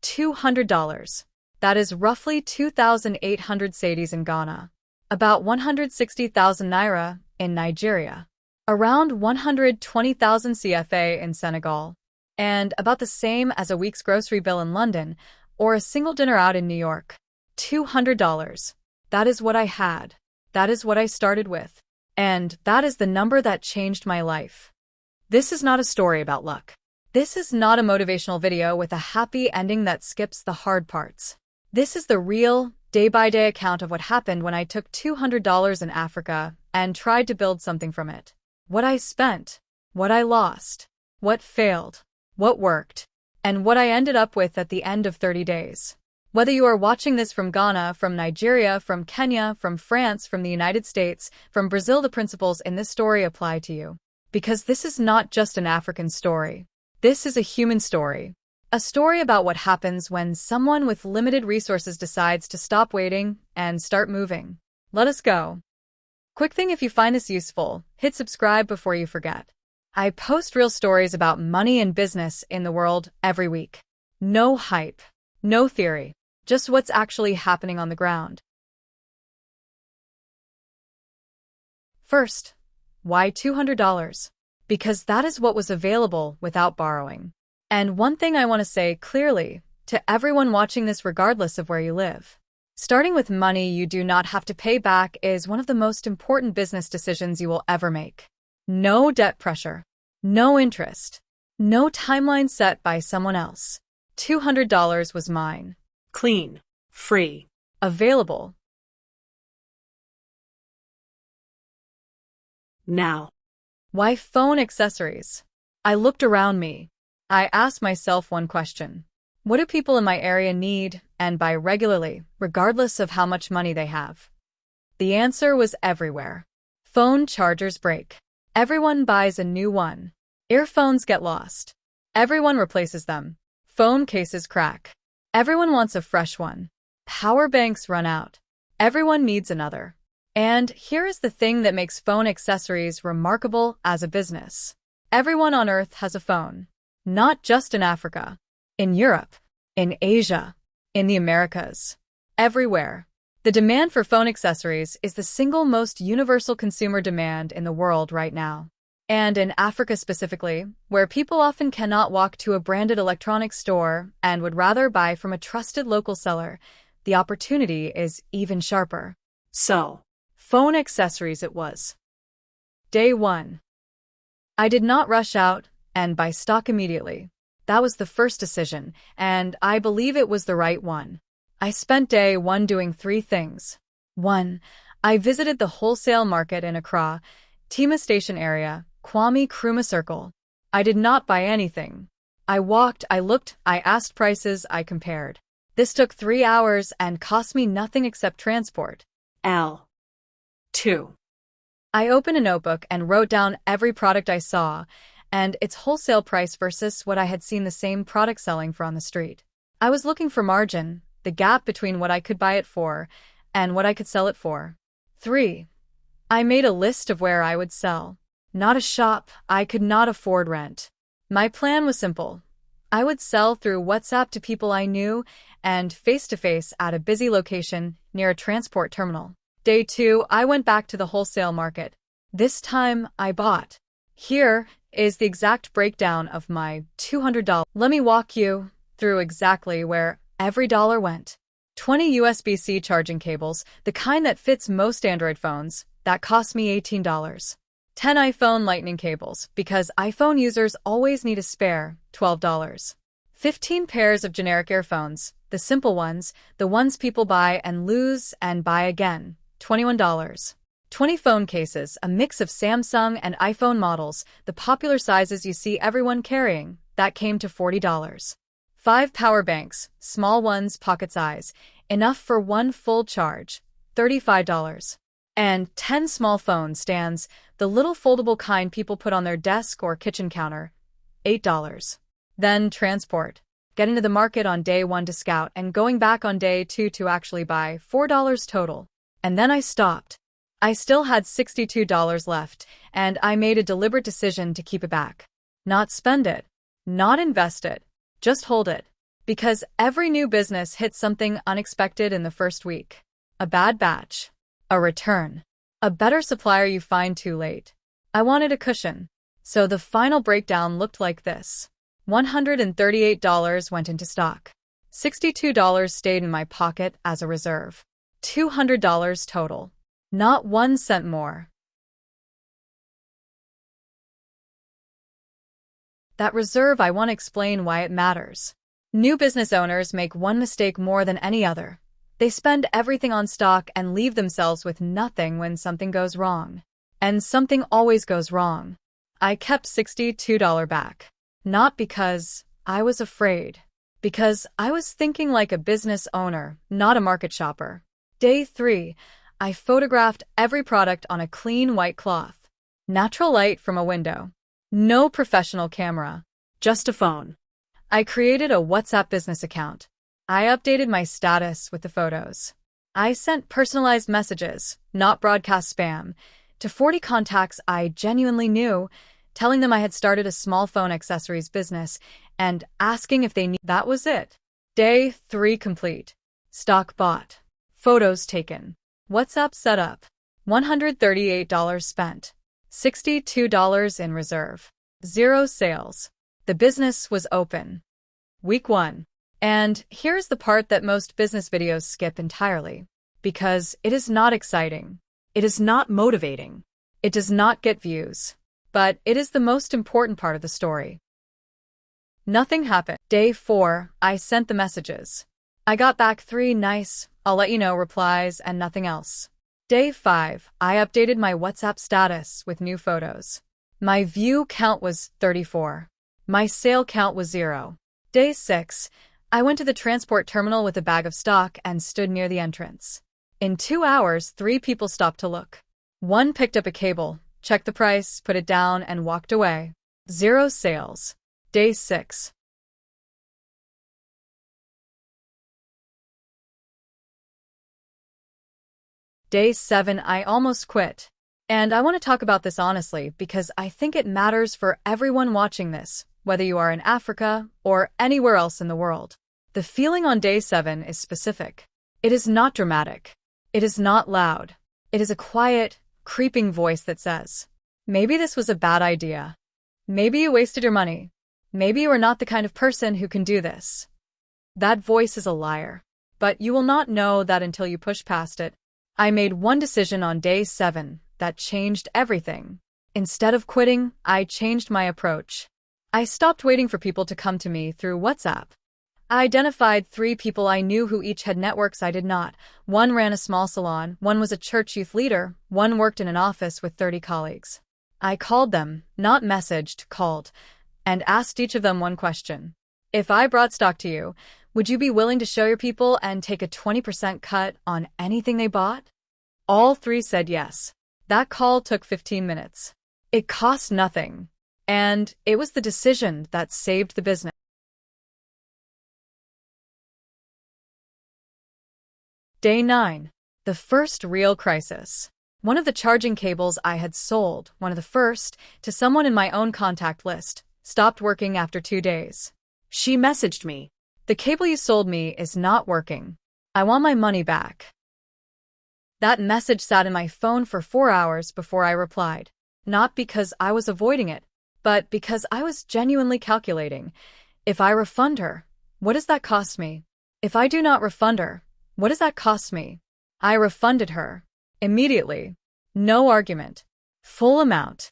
$200. That is roughly 2,800 cedis in Ghana, about 160,000 naira in Nigeria, around 120,000 CFA in Senegal, and about the same as a week's grocery bill in London or a single dinner out in New York. $200. That is what I had. That is what I started with. And that is the number that changed my life. This is not a story about luck. This is not a motivational video with a happy ending that skips the hard parts. This is the real, day-by-day account of what happened when I took $200 in Africa and tried to build something from it. What I spent, what I lost, what failed, what worked, and what I ended up with at the end of 30 days. Whether you are watching this from Ghana, from Nigeria, from Kenya, from France, from the United States, from Brazil, the principles in this story apply to you. Because this is not just an African story. This is a human story. A story about what happens when someone with limited resources decides to stop waiting and start moving. Let us go. Quick thing, if you find this useful, hit subscribe before you forget. I post real stories about money and business in the world every week. No hype, no theory, just what's actually happening on the ground. First, why $200? Because that is what was available without borrowing. And one thing I want to say clearly to everyone watching this, regardless of where you live. Starting with money you do not have to pay back is one of the most important business decisions you will ever make. No debt pressure, no interest, no timeline set by someone else. $200 was mine. Clean, free, available. Now. Why phone accessories? I looked around me. I asked myself one question. What do people in my area need and buy regularly, regardless of how much money they have? The answer was everywhere. Phone chargers break. Everyone buys a new one. Earphones get lost. Everyone replaces them. Phone cases crack. Everyone wants a fresh one. Power banks run out. Everyone needs another. And here is the thing that makes phone accessories remarkable as a business. Everyone on Earth has a phone. Not just in Africa. In Europe. In Asia. In the Americas. Everywhere. The demand for phone accessories is the single most universal consumer demand in the world right now. And in Africa specifically, where people often cannot walk to a branded electronics store and would rather buy from a trusted local seller, the opportunity is even sharper. So, phone accessories it was. Day 1. I did not rush out and buy stock immediately. That was the first decision, and I believe it was the right one. I spent day 1 doing 3 things. 1. I visited the wholesale market in Accra, Tema Station area, Kwame Nkrumah Circle. I did not buy anything. I walked, I looked, I asked prices, I compared. This took 3 hours and cost me nothing except transport. L. 2. I opened a notebook and wrote down every product I saw and its wholesale price versus what I had seen the same product selling for on the street. I was looking for margin, the gap between what I could buy it for and what I could sell it for. 3. I made a list of where I would sell. Not a shop, I could not afford rent. My plan was simple. I would sell through WhatsApp to people I knew and face-to-face at a busy location near a transport terminal. Day 2, I went back to the wholesale market. This time, I bought. Here is the exact breakdown of my $200. Let me walk you through exactly where every dollar went. 20 USB-C charging cables, the kind that fits most Android phones, that cost me $18. 10 iPhone lightning cables, because iPhone users always need a spare, $12. 15 pairs of generic earphones, the simple ones, the ones people buy and lose and buy again, $21. 20 phone cases, a mix of Samsung and iPhone models, the popular sizes you see everyone carrying, that came to $40. 5 power banks, small ones pocket size, enough for 1 full charge, $35. And 10 small phone stands, the little foldable kind people put on their desk or kitchen counter, $8. Then transport. Getting to the market on day 1 to scout and going back on day 2 to actually buy, $4 total. And then I stopped. I still had $62 left, and I made a deliberate decision to keep it back. Not spend it. Not invest it. Just hold it. Because every new business hits something unexpected in the first week. A bad batch. A return. A better supplier you find too late. I wanted a cushion. So the final breakdown looked like this. $138 went into stock. $62 stayed in my pocket as a reserve. $200 total. Not 1 cent more. That reserve, I want to explain why it matters. New business owners make one mistake more than any other. They spend everything on stock and leave themselves with nothing when something goes wrong. And something always goes wrong. I kept $62 back. Not because I was afraid. Because I was thinking like a business owner, not a market shopper. Day 3, I photographed every product on a clean white cloth. Natural light from a window. No professional camera. Just a phone. I created a WhatsApp business account. I updated my status with the photos. I sent personalized messages, not broadcast spam, to 40 contacts I genuinely knew, telling them I had started a small phone accessories business and asking if they knew. That was it. Day 3 complete. Stock bought. Photos taken. WhatsApp set up. $138 spent. $62 in reserve. 0 sales. The business was open. Week 1. And here's the part that most business videos skip entirely. Because it is not exciting. It is not motivating. It does not get views. But it is the most important part of the story. Nothing happened. Day 4, I sent the messages. I got back 3 nice, I'll let you know replies and nothing else. Day 5, I updated my WhatsApp status with new photos. My view count was 34. My sale count was 0. Day 6, I went to the transport terminal with a bag of stock and stood near the entrance. In 2 hours, 3 people stopped to look. 1 picked up a cable, checked the price, put it down, and walked away. 0 sales. Day 6. Day 7, I almost quit. And I want to talk about this honestly because I think it matters for everyone watching this, whether you are in Africa or anywhere else in the world. The feeling on day 7 is specific. It is not dramatic. It is not loud. It is a quiet, creeping voice that says, maybe this was a bad idea. Maybe you wasted your money. Maybe you are not the kind of person who can do this. That voice is a liar. But you will not know that until you push past it. I made one decision on day 7 that changed everything. Instead of quitting, I changed my approach. I stopped waiting for people to come to me through WhatsApp. I identified 3 people I knew who each had networks I did not. 1 ran a small salon, 1 was a church youth leader, 1 worked in an office with 30 colleagues. I called them, not messaged, called, and asked each of them one question. If I brought stock to you, would you be willing to show your people and take a 20% cut on anything they bought? All 3 said yes. That call took 15 minutes. It cost nothing. And it was the decision that saved the business. Day 9. The first real crisis. One of the charging cables I had sold, one of the first, to someone in my own contact list, stopped working after 2 days. She messaged me. The cable you sold me is not working. I want my money back. That message sat in my phone for 4 hours before I replied. Not because I was avoiding it, but because I was genuinely calculating. If I refund her, what does that cost me? If I do not refund her, what does that cost me? I refunded her. Immediately. No argument. Full amount.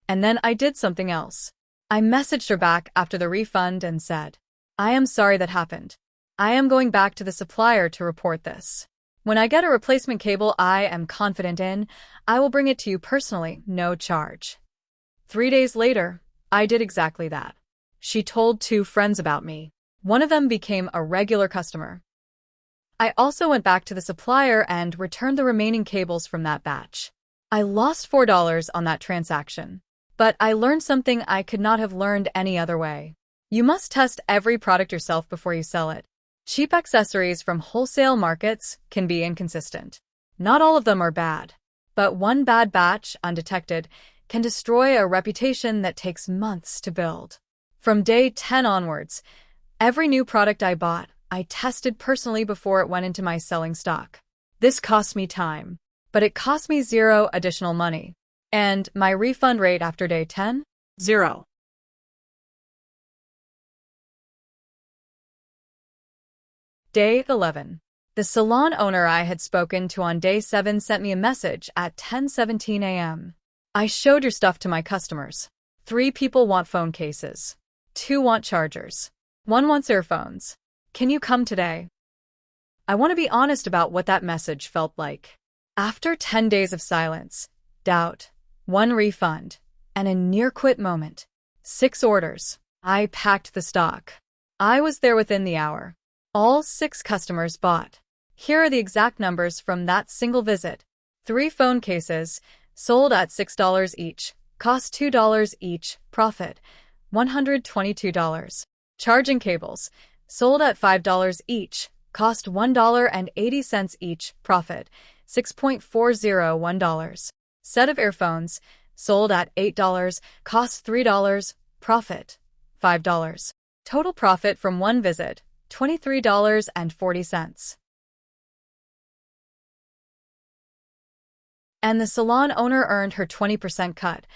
And then I did something else. I messaged her back after the refund and said, I am sorry that happened. I am going back to the supplier to report this. When I get a replacement cable I am confident in, I will bring it to you personally, no charge. 3 days later, I did exactly that. She told 2 friends about me. One of them became a regular customer. I also went back to the supplier and returned the remaining cables from that batch. I lost $4 on that transaction. But I learned something I could not have learned any other way. You must test every product yourself before you sell it. Cheap accessories from wholesale markets can be inconsistent. Not all of them are bad. But one bad batch, undetected, can destroy a reputation that takes months to build. From day 10 onwards, every new product I bought, I tested personally before it went into my selling stock. This cost me time, but it cost me zero additional money. And my refund rate after day 10? 0. Day 11. The salon owner I had spoken to on day 7 sent me a message at 10:17 a.m. I showed your stuff to my customers. 3 people want phone cases. 2 want chargers. 1 wants earphones. Can you come today? I want to be honest about what that message felt like. After 10 days of silence, doubt, 1 refund, and a near-quit moment, 6 orders, I packed the stock. I was there within the hour. All 6 customers bought. Here are the exact numbers from that single visit. 3 phone cases, sold at $6 each, cost $2 each, profit, $122. Charging cables, sold at $5 each, cost $1.80 each, profit, $6.401. Set of earphones, sold at $8, cost $3, profit, $5. Total profit from 1 visit, $23.40. And the salon owner earned her 20% cut,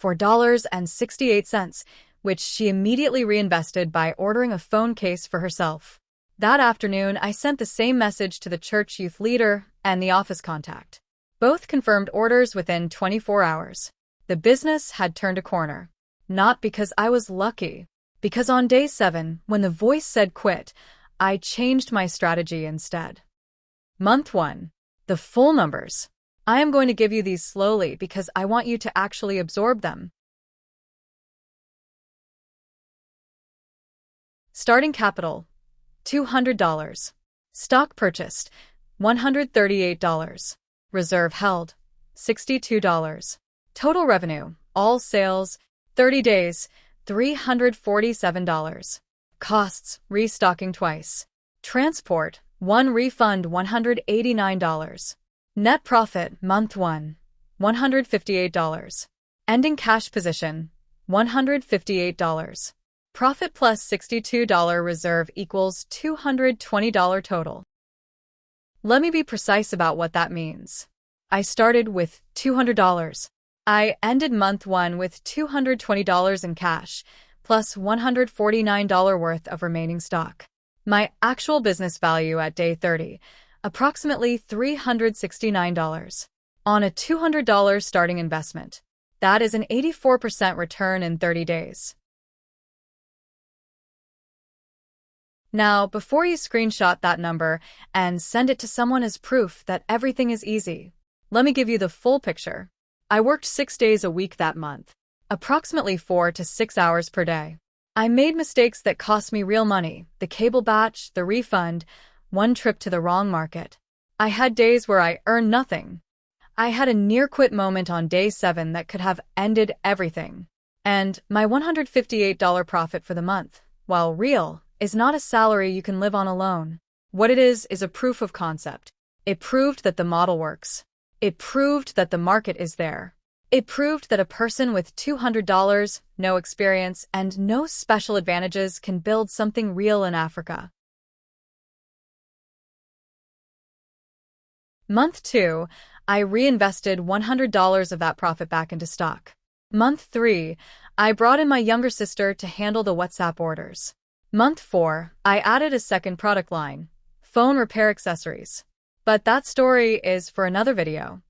$4.68, which she immediately reinvested by ordering a phone case for herself. That afternoon, I sent the same message to the church youth leader and the office contact. Both confirmed orders within 24 hours. The business had turned a corner. Not because I was lucky, because on day 7, when the voice said quit, I changed my strategy instead. Month 1. The full numbers. I am going to give you these slowly because I want you to actually absorb them. Starting capital, $200. Stock purchased, $138. Reserve held, $62. Total revenue, all sales, 30 days, $347. Costs, restocking twice. Transport, 1 refund, $189. Net profit, month 1, $158. Ending cash position, $158. Profit plus $62 reserve equals $220 total. Let me be precise about what that means. I started with $200. I ended month 1 with $220 in cash, plus $149 worth of remaining stock. My actual business value at day 30, approximately $369. On a $200 starting investment. That is an 84% return in 30 days. Now, before you screenshot that number and send it to someone as proof that everything is easy, let me give you the full picture. I worked 6 days a week that month, approximately 4 to 6 hours per day. I made mistakes that cost me real money, the cable batch, the refund, 1 trip to the wrong market. I had days where I earned nothing. I had a near-quit moment on day 7 that could have ended everything. And my $158 profit for the month, while real, is not a salary you can live on alone. What it is a proof of concept. It proved that the model works. It proved that the market is there. It proved that a person with $200, no experience, and no special advantages can build something real in Africa. Month 2, I reinvested $100 of that profit back into stock. Month 3, I brought in my younger sister to handle the WhatsApp orders. Month 4, I added a second product line, phone repair accessories. But that story is for another video.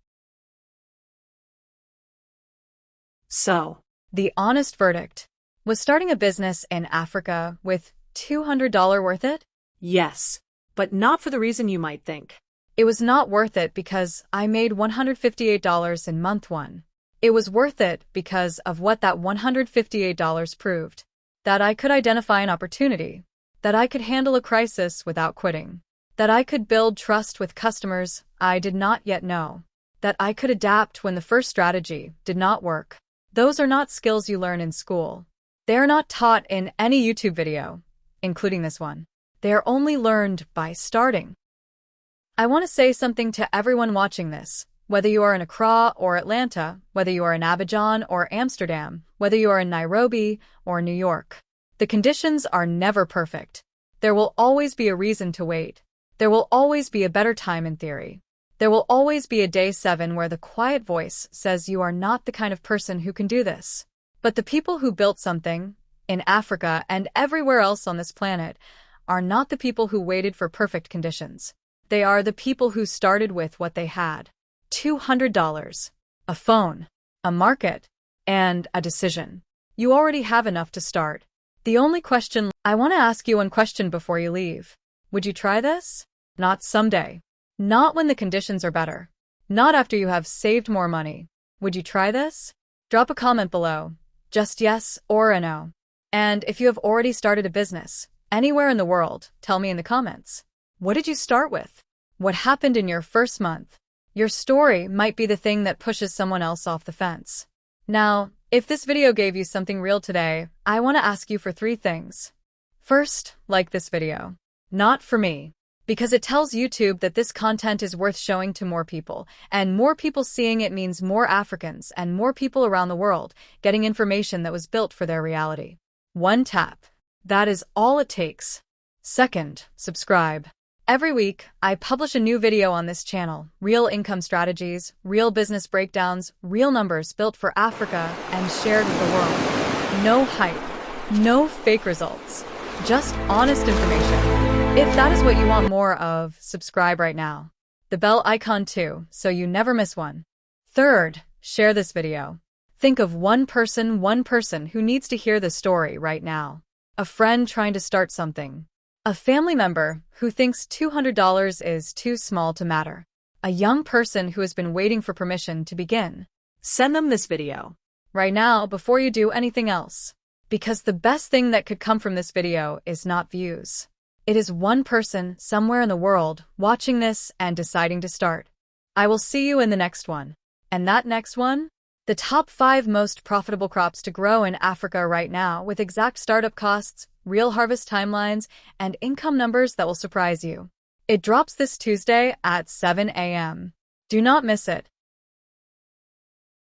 So, the honest verdict. Was starting a business in Africa with $200 worth it? yes, but not for the reason you might think. It was not worth it because I made $158 in month 1. It was worth it because of what that $158 proved. That I could identify an opportunity. That I could handle a crisis without quitting. That I could build trust with customers I did not yet know. That I could adapt when the first strategy did not work. Those are not skills you learn in school. They are not taught in any YouTube video, including this one. They are only learned by starting. I want to say something to everyone watching this. Whether you are in Accra or Atlanta, whether you are in Abidjan or Amsterdam, whether you are in Nairobi or New York, the conditions are never perfect. There will always be a reason to wait. There will always be a better time in theory. There will always be a day 7 where the quiet voice says you are not the kind of person who can do this. But the people who built something, in Africa and everywhere else on this planet, are not the people who waited for perfect conditions. They are the people who started with what they had. $200, a phone, a market, and a decision. You already have enough to start. The only question, I want to ask you one question before you leave. Would you try this? Not someday. Not when the conditions are better. Not after you have saved more money. Would you try this? Drop a comment below. Just yes or a no. And if you have already started a business, anywhere in the world, tell me in the comments. What did you start with? What happened in your first month? Your story might be the thing that pushes someone else off the fence. Now, if this video gave you something real today, I want to ask you for 3 things. First, like this video. Not for me. Because it tells YouTube that this content is worth showing to more people, and more people seeing it means more Africans and more people around the world getting information that was built for their reality. 1 tap. That is all it takes. Second, subscribe. Every week, I publish a new video on this channel, real income strategies, real business breakdowns, real numbers built for Africa and shared with the world. No hype, no fake results, just honest information. If that is what you want more of, subscribe right now. The bell icon too, so you never miss one. Third, share this video. Think of one person who needs to hear the story right now. A friend trying to start something. A family member who thinks $200 is too small to matter. A young person who has been waiting for permission to begin. Send them this video. Right now, before you do anything else. Because the best thing that could come from this video is not views. It is one person somewhere in the world watching this and deciding to start. I will see you in the next one. And that next one? The top 5 most profitable crops to grow in Africa right now with exact startup costs, real harvest timelines, and income numbers that will surprise you. It drops this Tuesday at 7 a.m. Do not miss it.